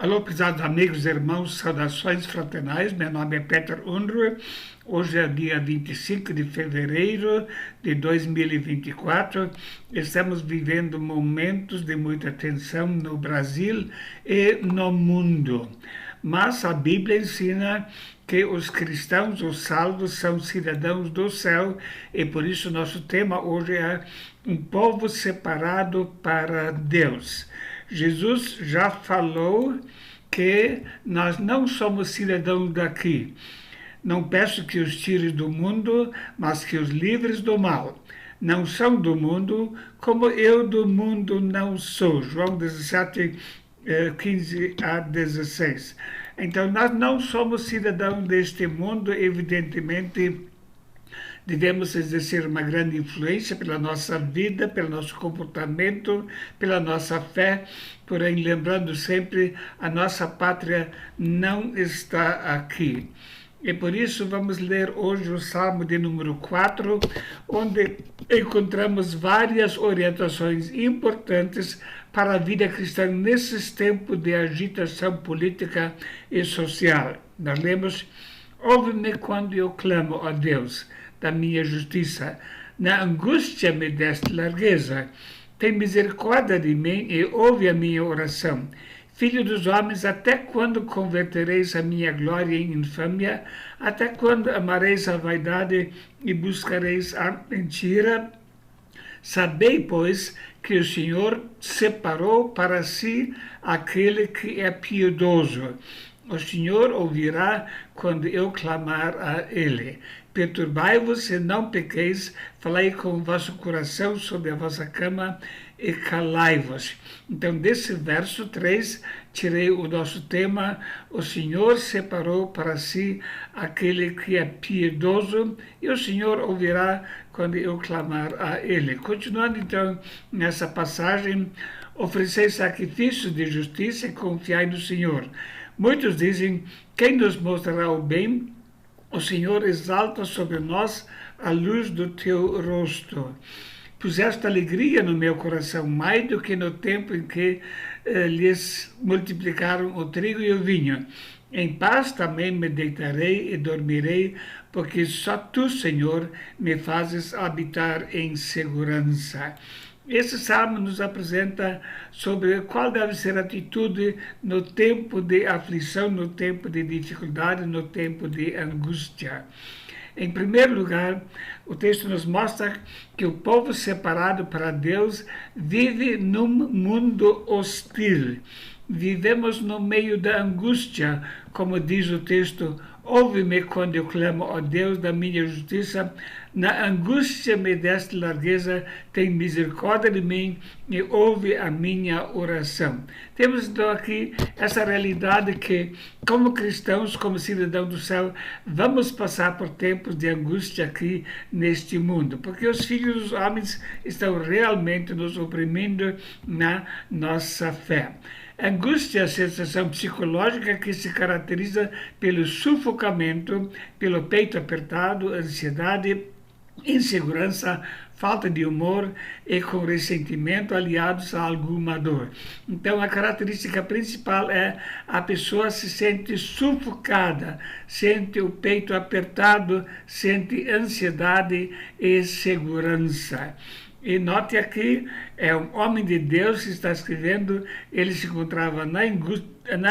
Alô, prezados amigos e irmãos, saudações fraternais. Meu nome é Peter Unruh. Hoje é dia 25 de fevereiro de 2024. Estamos vivendo momentos de muita tensão no Brasil e no mundo. Mas a Bíblia ensina que os cristãos, os salvos, são cidadãos do céu, e por isso nosso tema hoje é um povo separado para Deus. Jesus já falou que nós não somos cidadãos daqui. Não peço que os tires do mundo, mas que os livres do mal. Não são do mundo, como eu do mundo não sou. João 17, 15 a 16. Então, nós não somos cidadãos deste mundo, evidentemente. Devemos exercer uma grande influência pela nossa vida, pelo nosso comportamento, pela nossa fé, porém, lembrando sempre, a nossa pátria não está aqui. E por isso vamos ler hoje o Salmo de número 4, onde encontramos várias orientações importantes para a vida cristã nesses tempos de agitação política e social. Nós lemos: ouve-me quando eu clamo, ó Deus, da minha justiça. Na angústia me deste largueza. Tem misericórdia de mim e ouve a minha oração. Filho dos homens, até quando convertereis a minha glória em infâmia? Até quando amareis a vaidade e buscareis a mentira? Sabei, pois, que o Senhor separou para si aquele que é piedoso. O Senhor ouvirá quando eu clamar a Ele. Perturbai-vos e não pequeis, falai com o vosso coração sobre a vossa cama e calai-vos. Então, desse verso 3, tirei o nosso tema: o Senhor separou para si aquele que é piedoso, e o Senhor ouvirá quando eu clamar a Ele. Continuando, então, nessa passagem: oferecei sacrifícios de justiça e confiai no Senhor. Muitos dizem: quem nos mostrará o bem? O Senhor exalta sobre nós a luz do teu rosto. Puseste alegria no meu coração, mais do que no tempo em que lhes multiplicaram o trigo e o vinho. Em paz também me deitarei e dormirei, porque só tu, Senhor, me fazes habitar em segurança. Esse salmo nos apresenta sobre qual deve ser a atitude no tempo de aflição, no tempo de dificuldade, no tempo de angústia. Em primeiro lugar, o texto nos mostra que o povo separado para Deus vive num mundo hostil. Vivemos no meio da angústia, como diz o texto: ouve-me quando eu clamo, ó Deus da minha justiça. Na angústia me deste largueza, tem misericórdia de mim e ouve a minha oração. Temos então aqui essa realidade que, como cristãos, como cidadãos do céu, vamos passar por tempos de angústia aqui neste mundo, porque os filhos dos homens estão realmente nos oprimindo na nossa fé. Angústia é a sensação psicológica que se caracteriza pelo sufocamento, pelo peito apertado, ansiedade, insegurança, falta de humor e com ressentimento aliados a alguma dor. Então, a característica principal é a pessoa se sente sufocada, sente o peito apertado, sente ansiedade e insegurança. E note aqui, é um homem de Deus que está escrevendo, ele se encontrava na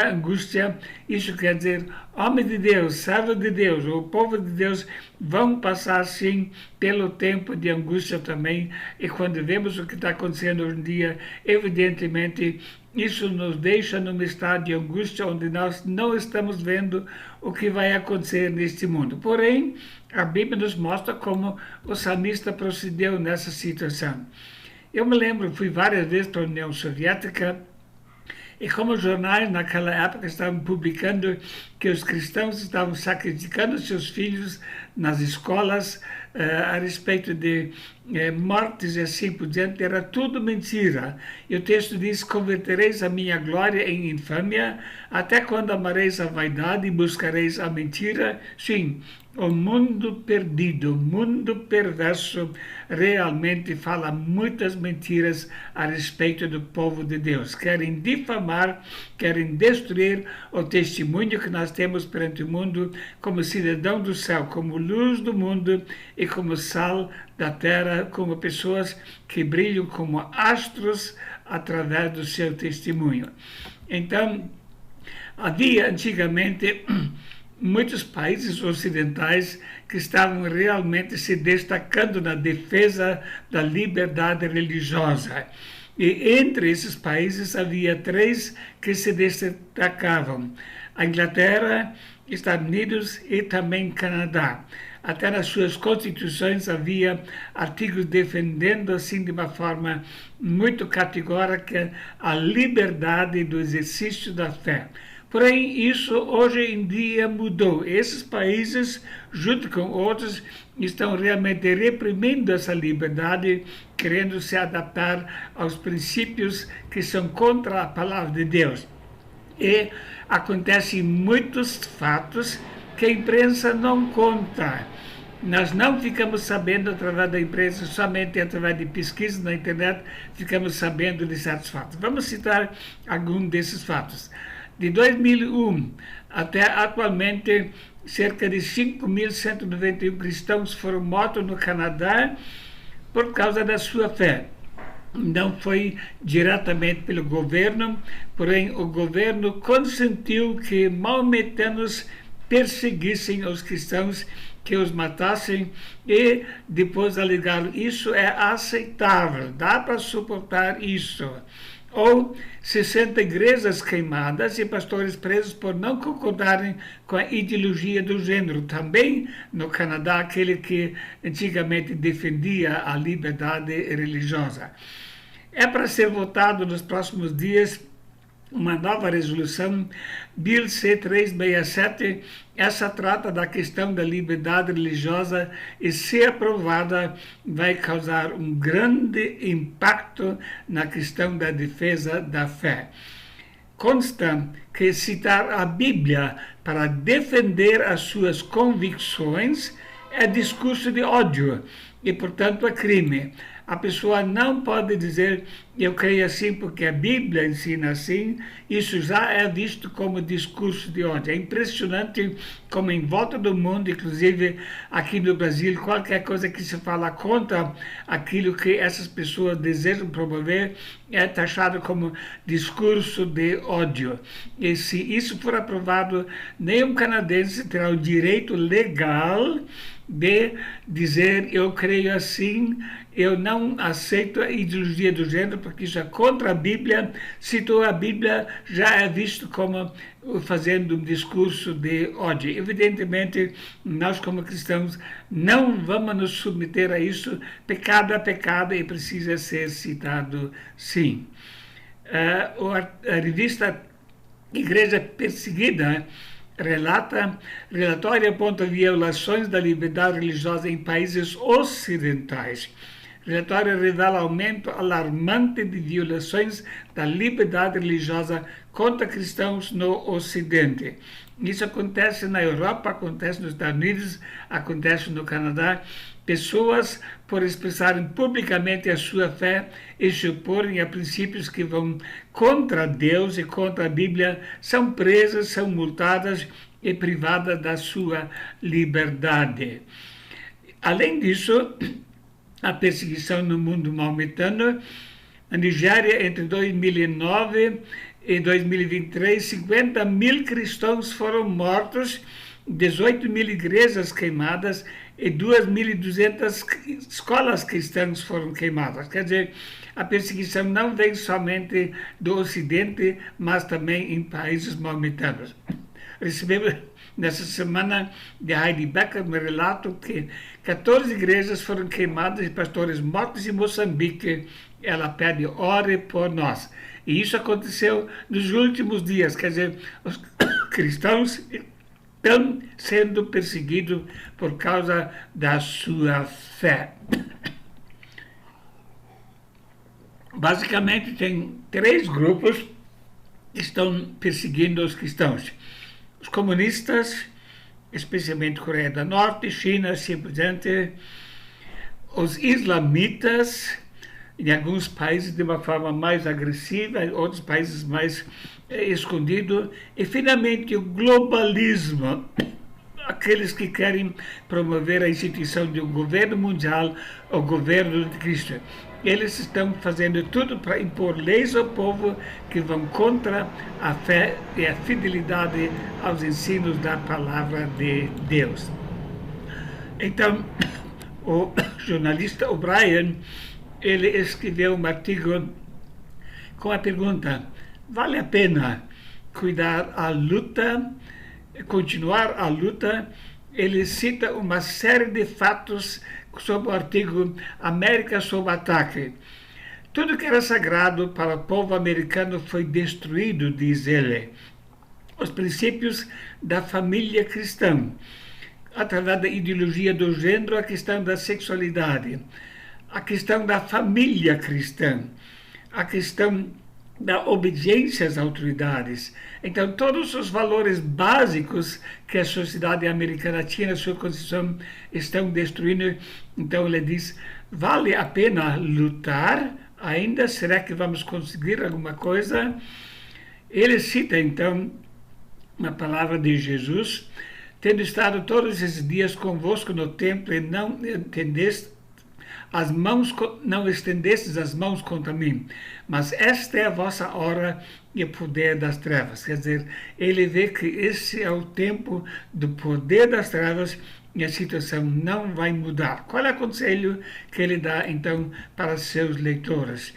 angústia. Isso quer dizer, homem de Deus, servo de Deus, o povo de Deus vão passar, sim, pelo tempo de angústia também. E quando vemos o que está acontecendo hoje em dia, evidentemente, isso nos deixa num estado de angústia onde nós não estamos vendo o que vai acontecer neste mundo. Porém, a Bíblia nos mostra como o salmista procedeu nessa situação. Eu me lembro, fui várias vezes para a União Soviética, e como os jornais naquela época estavam publicando que os cristãos estavam sacrificando seus filhos nas escolas a respeito de mortes e assim por diante, era tudo mentira. E o texto diz: convertereis a minha glória em infâmia, até quando amareis a vaidade e buscareis a mentira? Sim, o mundo perdido, o mundo perverso, realmente fala muitas mentiras a respeito do povo de Deus. Querem difamar, querem destruir o testemunho que nós temos perante o mundo como cidadão do céu, como luz do mundo e como sal da terra, como pessoas que brilham como astros através do seu testemunho. Então, havia antigamente muitos países ocidentais que estavam realmente se destacando na defesa da liberdade religiosa. E entre esses países havia 3 que se destacavam: a Inglaterra, Estados Unidos e também Canadá. Até nas suas constituições havia artigos defendendo, assim, de uma forma muito categórica, a liberdade do exercício da fé. Porém, isso hoje em dia mudou. Esses países, junto com outros, estão realmente reprimindo essa liberdade, querendo se adaptar aos princípios que são contra a palavra de Deus. E acontecem muitos fatos que a imprensa não conta. Nós não ficamos sabendo através da imprensa, somente através de pesquisas na internet, ficamos sabendo de certos fatos. Vamos citar algum desses fatos. De 2001 até atualmente, cerca de 5.191 cristãos foram mortos no Canadá por causa da sua fé. Não foi diretamente pelo governo, porém o governo consentiu que maometanos perseguissem os cristãos, que os matassem, e depois alegaram: isso é aceitável, dá para suportar isso. Ou 60 igrejas queimadas e pastores presos por não concordarem com a ideologia do gênero. Também no Canadá, aquele que antigamente defendia a liberdade religiosa. É para ser votado nos próximos dias uma nova resolução, Bill C-367. Essa trata da questão da liberdade religiosa e, se aprovada, vai causar um grande impacto na questão da defesa da fé. Consta que citar a Bíblia para defender as suas convicções é discurso de ódio e, portanto, é crime. A pessoa não pode dizer: eu creio assim porque a Bíblia ensina assim. Isso já é visto como discurso de ódio. É impressionante como em volta do mundo, inclusive aqui no Brasil, qualquer coisa que se fala contra aquilo que essas pessoas desejam promover é taxado como discurso de ódio. E se isso for aprovado, nenhum canadense terá o direito legal de dizer: eu creio assim, eu não aceito a ideologia do gênero, porque isso é contra a Bíblia. Citou a Bíblia, já é visto como fazendo um discurso de ódio. Evidentemente, nós como cristãos não vamos nos submeter a isso. Pecado é pecado e precisa ser citado, sim. A revista Igreja Perseguida relatório aponta violações da liberdade religiosa em países ocidentais. O relatório revela aumento alarmante de violações da liberdade religiosa contra cristãos no Ocidente. Isso acontece na Europa, acontece nos Estados Unidos, acontece no Canadá. Pessoas, por expressarem publicamente a sua fé e se oporem a princípios que vão contra Deus e contra a Bíblia, são presas, são multadas e privadas da sua liberdade. Além disso, a perseguição no mundo maometano. Na Nigéria, entre 2009 e 2023, 50.000 cristãos foram mortos, 18.000 igrejas queimadas e 2.200 escolas cristãs foram queimadas. Quer dizer, a perseguição não vem somente do Ocidente, mas também em países maometanos. Recebemos nessa semana de Heidi Becker um relato que 14 igrejas foram queimadas e pastores mortos em Moçambique. Ela pede: ore por nós. E isso aconteceu nos últimos dias. Quer dizer, os cristãos estão sendo perseguidos por causa da sua fé. Basicamente, tem três grupos que estão perseguindo os cristãos. Os comunistas, especialmente Coreia do Norte, China, assim por diante. Os islamitas, em alguns países de uma forma mais agressiva, em outros países mais escondido. E, finalmente, o globalismo. Aqueles que querem promover a instituição de um governo mundial, o governo de Cristo. Eles estão fazendo tudo para impor leis ao povo que vão contra a fé e a fidelidade aos ensinos da palavra de Deus. Então, o jornalista O'Brien, ele escreveu um artigo com a pergunta: vale a pena cuidar a luta, continuar a luta? Ele cita uma série de fatos sobre o artigo América sob ataque. Tudo que era sagrado para o povo americano foi destruído, diz ele. Os princípios da família cristã, através da ideologia do gênero, a questão da sexualidade, a questão da família cristã, a questão da obediência às autoridades. Então, todos os valores básicos que a sociedade americana tinha na sua Constituição estão destruindo. Então, ele diz, vale a pena lutar ainda? Será que vamos conseguir alguma coisa? Ele cita, então, uma palavra de Jesus: tendo estado todos esses dias convosco no templo e não estendestes as mãos contra mim, mas esta é a vossa hora e o poder das trevas. Quer dizer, ele vê que esse é o tempo do poder das trevas e a situação não vai mudar. Qual é o conselho que ele dá, então, para seus leitores?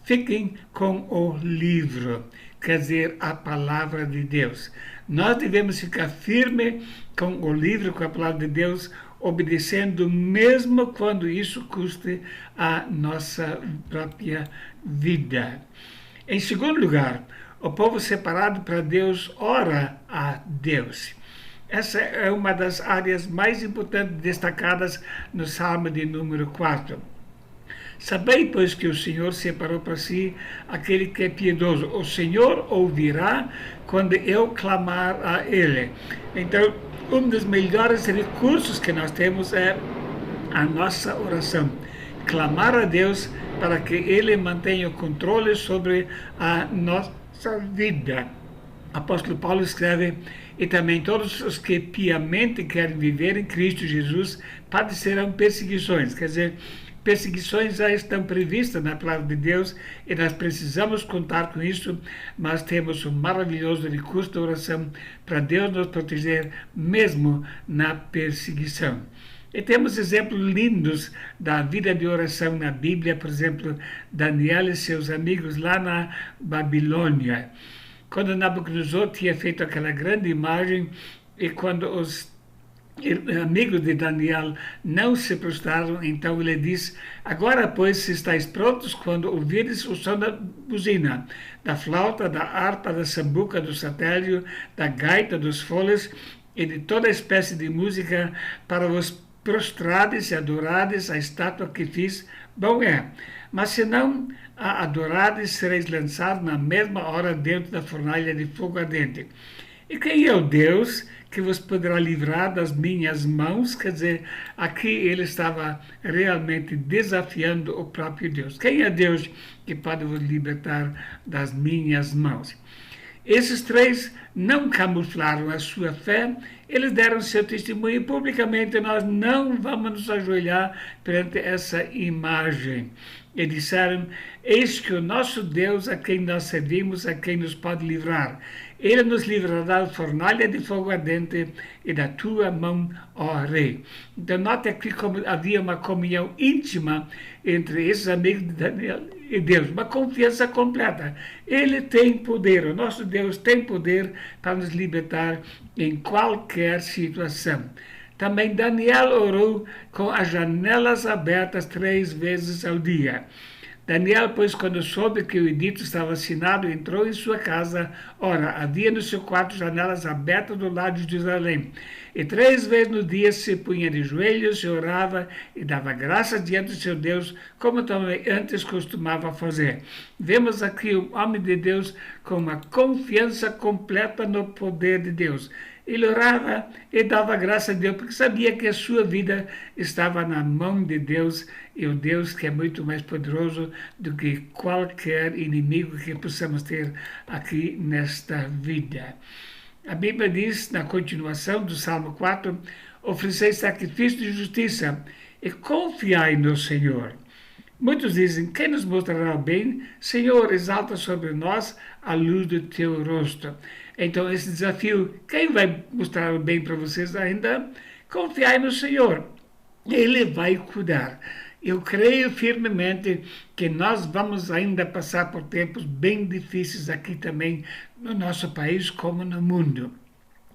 Fiquem com o livro, quer dizer, a palavra de Deus. Nós devemos ficar firme com o livro, com a palavra de Deus, obedecendo mesmo quando isso custe a nossa própria vida. Em segundo lugar, o povo separado para Deus ora a Deus. Essa é uma das áreas mais importantes destacadas no Salmo de número 4. Sabei, pois, que o Senhor separou para si aquele que é piedoso. O Senhor ouvirá quando eu clamar a Ele. Então, um dos melhores recursos que nós temos é a nossa oração. Clamar a Deus para que Ele mantenha o controle sobre a nossa vida. O apóstolo Paulo escreve: e também todos os que piamente querem viver em Cristo Jesus padecerão perseguições. Quer dizer, perseguições já estão previstas na palavra de Deus e nós precisamos contar com isso, mas temos um maravilhoso recurso da oração para Deus nos proteger mesmo na perseguição. E temos exemplos lindos da vida de oração na Bíblia, por exemplo, Daniel e seus amigos lá na Babilônia. Quando Nabucodonosor tinha feito aquela grande imagem e quando os amigos de Daniel não se prostraram, então ele diz: agora, pois, se estáis prontos, quando ouvirdes o som da buzina, da flauta, da harpa, da sambuca, do satélio, da gaita, dos foles e de toda espécie de música, para vos prostrades e adorades a estátua que fiz, bom é. Mas se não a adorades, sereis lançados na mesma hora dentro da fornalha de fogo ardente. E quem é o Deus que vos poderá livrar das minhas mãos? Quer dizer, aqui ele estava realmente desafiando o próprio Deus. Quem é Deus que pode vos libertar das minhas mãos? Esses três não camuflaram a sua fé, eles deram seu testemunho publicamente. Nós não vamos nos ajoelhar perante essa imagem. E disseram: eis que o nosso Deus, a quem nós servimos, a quem nos pode livrar. Ele nos livrará da fornalha de fogo ardente e da tua mão, ó rei. Então, note aqui como havia uma comunhão íntima entre esses amigos de Daniel e Deus, uma confiança completa. Ele tem poder, o nosso Deus tem poder para nos libertar em qualquer situação. Também Daniel orou com as janelas abertas 3 vezes ao dia. Daniel, pois, quando soube que o edito estava assinado, entrou em sua casa. Ora, havia no seu quarto janelas abertas do lado de Jerusalém. E 3 vezes no dia se punha de joelhos e orava e dava graças diante do seu Deus, como também antes costumava fazer. Vemos aqui o homem de Deus com uma confiança completa no poder de Deus. Ele orava e dava graça a Deus, porque sabia que a sua vida estava na mão de Deus, e o Deus que é muito mais poderoso do que qualquer inimigo que possamos ter aqui nesta vida. A Bíblia diz, na continuação do Salmo 4, oferecei sacrifício de justiça e confiai no Senhor. Muitos dizem, quem nos mostrará o bem? Senhor, exalta sobre nós a luz do teu rosto. Então, esse desafio, quem vai mostrar o bem para vocês ainda? Confiai no Senhor. Ele vai cuidar. Eu creio firmemente que nós vamos ainda passar por tempos bem difíceis aqui também no nosso país como no mundo.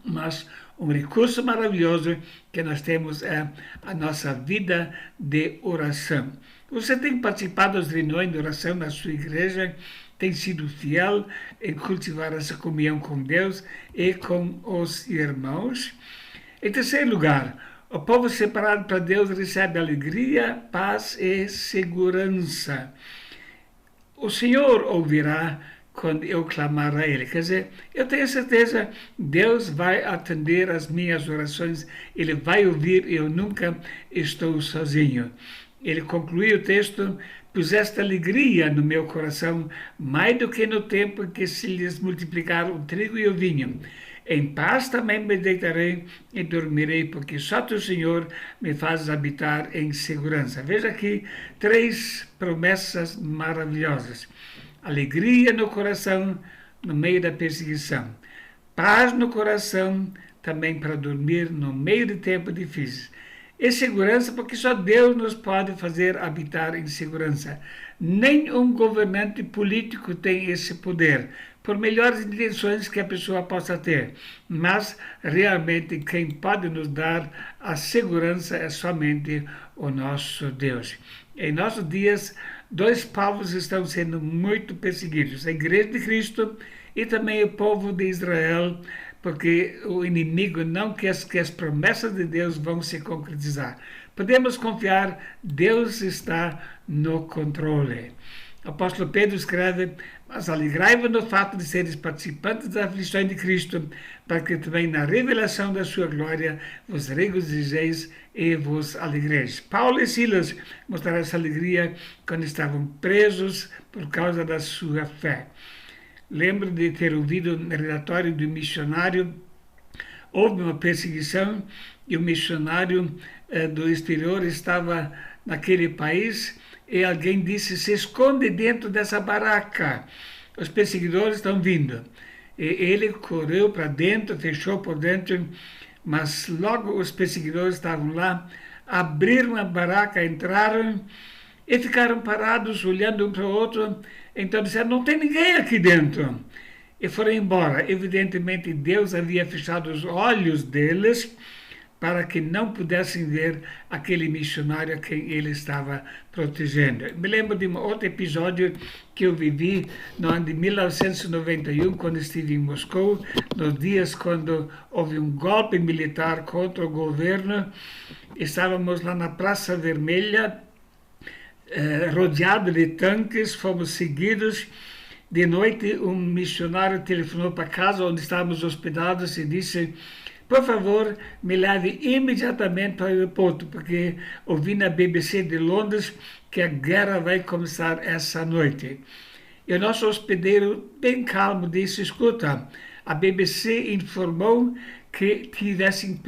Mas um recurso maravilhoso que nós temos é a nossa vida de oração. Você tem participado das reuniões de oração na sua igreja? Tem sido fiel em cultivar essa comunhão com Deus e com os irmãos? Em terceiro lugar, o povo separado para Deus recebe alegria, paz e segurança. O Senhor ouvirá quando eu clamar a Ele. Quer dizer, eu tenho certeza que Deus vai atender as minhas orações, Ele vai ouvir e eu nunca estou sozinho. Ele conclui o texto, puseste alegria no meu coração, mais do que no tempo em que se lhes multiplicaram o trigo e o vinho. Em paz também me deitarei e dormirei, porque só tu, Senhor, me fazes habitar em segurança. Veja aqui 3 promessas maravilhosas. Alegria no coração no meio da perseguição. Paz no coração também para dormir no meio de tempos difíceis. E segurança, porque só Deus nos pode fazer habitar em segurança. Nenhum governante político tem esse poder, por melhores intenções que a pessoa possa ter. Mas, realmente, quem pode nos dar a segurança é somente o nosso Deus. Em nossos dias, 2 povos estão sendo muito perseguidos: a Igreja de Cristo e também o povo de Israel, porque o inimigo não quer que as promessas de Deus vão se concretizar. Podemos confiar, Deus está no controle. O apóstolo Pedro escreve, mas alegrai-vos no fato de seres participantes das aflições de Cristo, para que também na revelação da sua glória vos regozijeis e vos alegreis. Paulo e Silas mostraram essa alegria quando estavam presos por causa da sua fé. Lembro de ter ouvido no relatório do missionário, houve uma perseguição e o missionário do exterior estava naquele país e alguém disse, se esconde dentro dessa baraca, os perseguidores estão vindo. E ele correu para dentro, fechou por dentro, mas logo os perseguidores estavam lá, abriram a baraca, entraram e ficaram parados, olhando um para o outro. Então disseram, não tem ninguém aqui dentro. E foram embora. Evidentemente, Deus havia fechado os olhos deles para que não pudessem ver aquele missionário a quem ele estava protegendo. Me lembro de um outro episódio que eu vivi no ano de 1991, quando estive em Moscou, nos dias quando houve um golpe militar contra o governo. Estávamos lá na Praça Vermelha, rodeado de tanques, fomos seguidos. De noite, um missionário telefonou para casa onde estávamos hospedados e disse, por favor, me leve imediatamente para o aeroporto, porque ouvi na BBC de Londres que a guerra vai começar essa noite. E o nosso hospedeiro, bem calmo, disse, escuta, a BBC informou que tivessem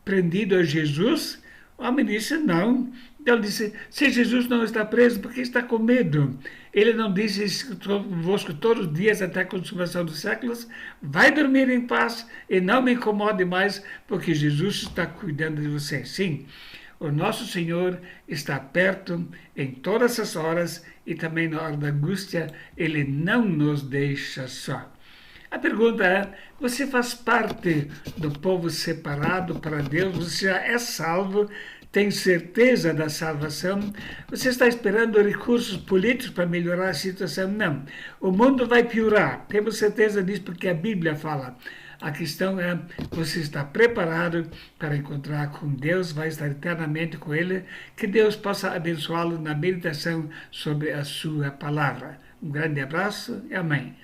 prendido a Jesus. O homem disse, não. Ele disse, se Jesus não está preso, por que está com medo? Ele não disse convosco todos os dias até a consumação dos séculos? Vai dormir em paz e não me incomode mais, porque Jesus está cuidando de você. Sim, o nosso Senhor está perto em todas as horas e também na hora da angústia, Ele não nos deixa só. A pergunta é, você faz parte do povo separado para Deus? Você já é salvo? Tem certeza da salvação? Você está esperando recursos políticos para melhorar a situação? Não. O mundo vai piorar. Temos certeza disso porque a Bíblia fala. A questão é, você está preparado para encontrar com Deus, vai estar eternamente com Ele, que Deus possa abençoá-lo na meditação sobre a sua palavra. Um grande abraço e amém.